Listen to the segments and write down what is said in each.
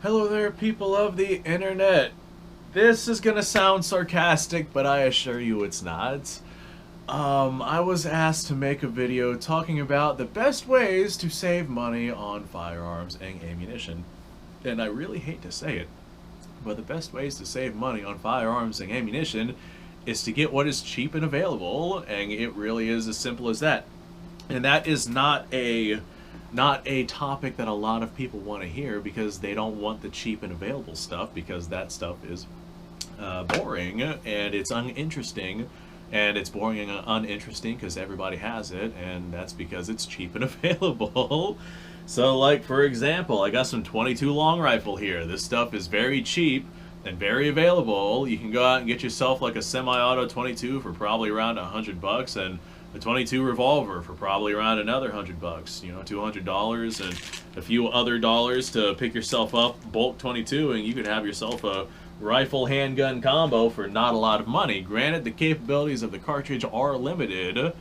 Hello there, people of the internet. This is gonna sound sarcastic, but I assure you it's not. I was asked to make a video talking about the best ways to save money on firearms and ammunition. And I really hate to say it, but the best ways to save money on firearms and ammunition is to get what is cheap and available, and it really is as simple as that. And that is not a topic that a lot of people want to hear because they don't want the cheap and available stuff, because that stuff is boring and it's uninteresting, and it's boring and uninteresting because everybody has it, and that's because it's cheap and available. So, like, for example, I got some 22 long rifle here. This stuff is very cheap and very available. You can go out and get yourself like a semi-auto 22 for probably around $100, and a 22 revolver for probably around another $100. You know, $200 and a few other dollars to pick yourself up bulk 22, and you could have yourself a rifle handgun combo for not a lot of money. Granted, the capabilities of the cartridge are limited,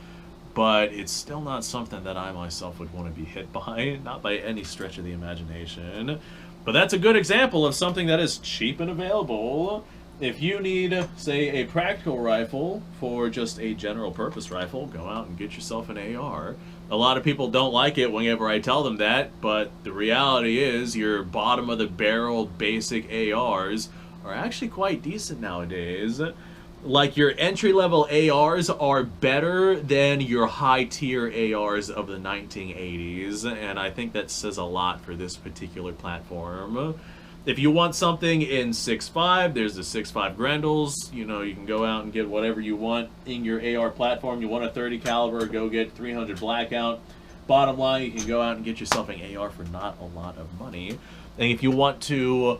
but it's still not something that I myself would want to be hit by, not by any stretch of the imagination. But that's a good example of something that is cheap and available. If you need, say, a practical rifle for just a general purpose rifle, go out and get yourself an AR. A lot of people don't like it whenever I tell them that, but the reality is your bottom of the barrel basic ARs are actually quite decent nowadays. Like, your entry-level ARs are better than your high-tier ARs of the 1980s, and I think that says a lot for this particular platform. If you want something in 6.5, there's the 6.5 Grendels. You know, you can go out and get whatever you want in your AR platform. You want a 30 caliber, go get 300 Blackout. Bottom line, you can go out and get yourself an AR for not a lot of money. And if you want to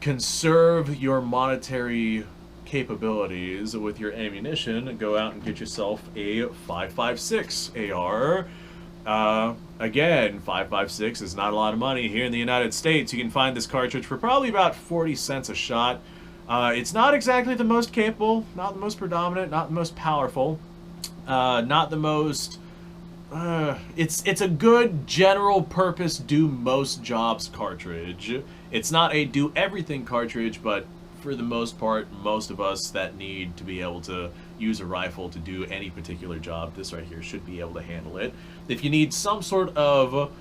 conserve your monetary capabilities with your ammunition, go out and get yourself a 5.56 AR. Again, 5.56 is not a lot of money. Here in the United States, you can find this cartridge for probably about 40 cents a shot. It's not exactly the most capable, not the most predominant, not the most powerful, not the most... it's a good general purpose, do most jobs cartridge. It's not a do everything cartridge, but for the most part, most of us that need to be able to use a rifle to do any particular job, this right here should be able to handle it. If you need some sort of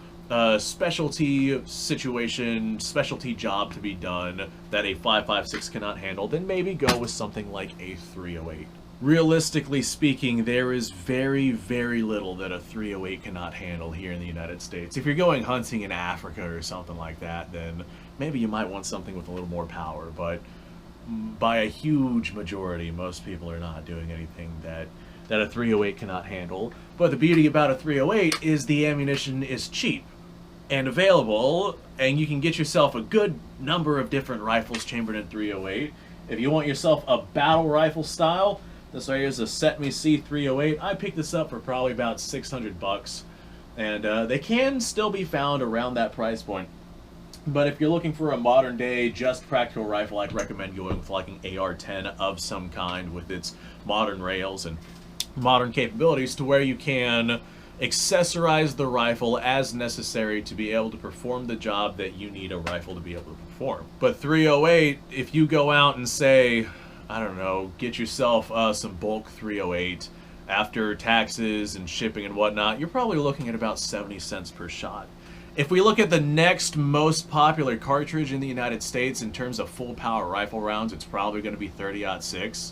specialty situation, specialty job to be done that a 5.56 cannot handle, then maybe go with something like a 308. Realistically speaking, there is very, very little that a 308 cannot handle here in the United States. If you're going hunting in Africa or something like that, then maybe you might want something with a little more power, but by a huge majority, most people are not doing anything that a 308 cannot handle. But the beauty about a 308 is the ammunition is cheap and available, and you can get yourself a good number of different rifles chambered in 308. If you want yourself a battle rifle style, this right here is a Set Me C 308. I picked this up for probably about $600, and they can still be found around that price point. But if you're looking for a modern day, just practical rifle, I'd recommend going with like an AR-10 of some kind with its modern rails and modern capabilities, to where you can accessorize the rifle as necessary to be able to perform the job that you need a rifle to be able to perform. But 308, if you go out and say, I don't know, get yourself some bulk 308, after taxes and shipping and whatnot, you're probably looking at about 70 cents per shot. If we look at the next most popular cartridge in the United States in terms of full power rifle rounds, it's probably going to be 30-06.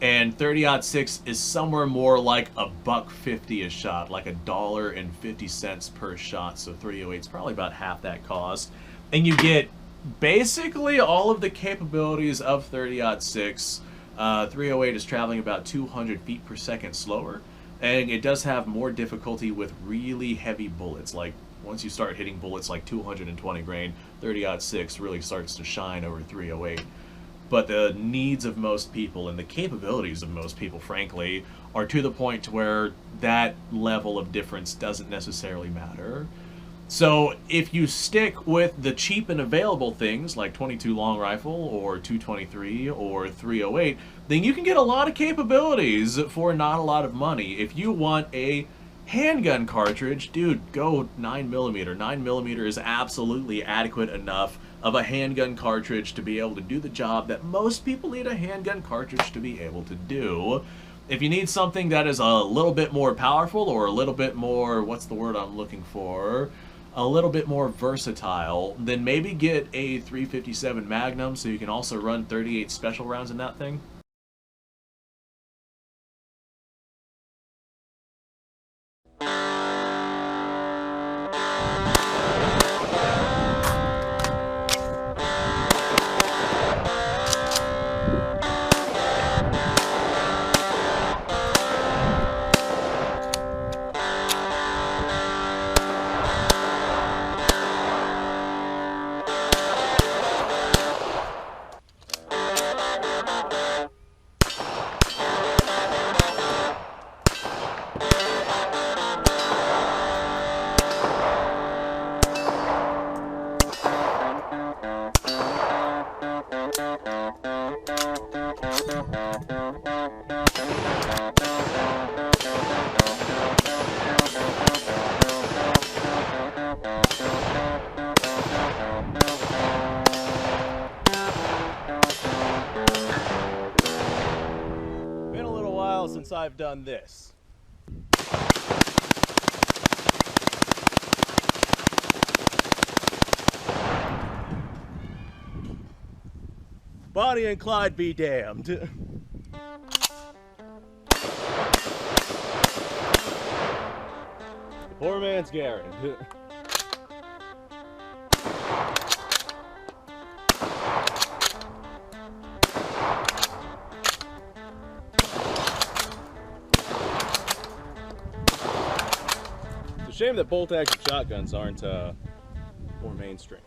And 30-06 is somewhere more like $1.50 a shot, like $1.50 per shot. So 308 is probably about half that cost. And you get basically all of the capabilities of 30-06. 308 is traveling about 200 feet per second slower. And it does have more difficulty with really heavy bullets, like once you start hitting bullets like 220 grain, 30-06 really starts to shine over 308. But the needs of most people and the capabilities of most people, frankly, are to the point to where that level of difference doesn't necessarily matter. So if you stick with the cheap and available things like 22 long rifle or 223 or 308, then you can get a lot of capabilities for not a lot of money. If you want a Handgun cartridge, dude, go 9mm. 9mm is absolutely adequate enough of a handgun cartridge to be able to do the job that most people need a handgun cartridge to be able to do. If you need something that is a little bit more powerful, or a little bit more, what's the word I'm looking for? A little bit more versatile, then maybe get a 357 Magnum so you can also run 38 special rounds in that thing. Been a little while since I've done this. Bonnie and Clyde be damned. The poor man's Garrett. It's a shame that bolt-action shotguns aren't more mainstream.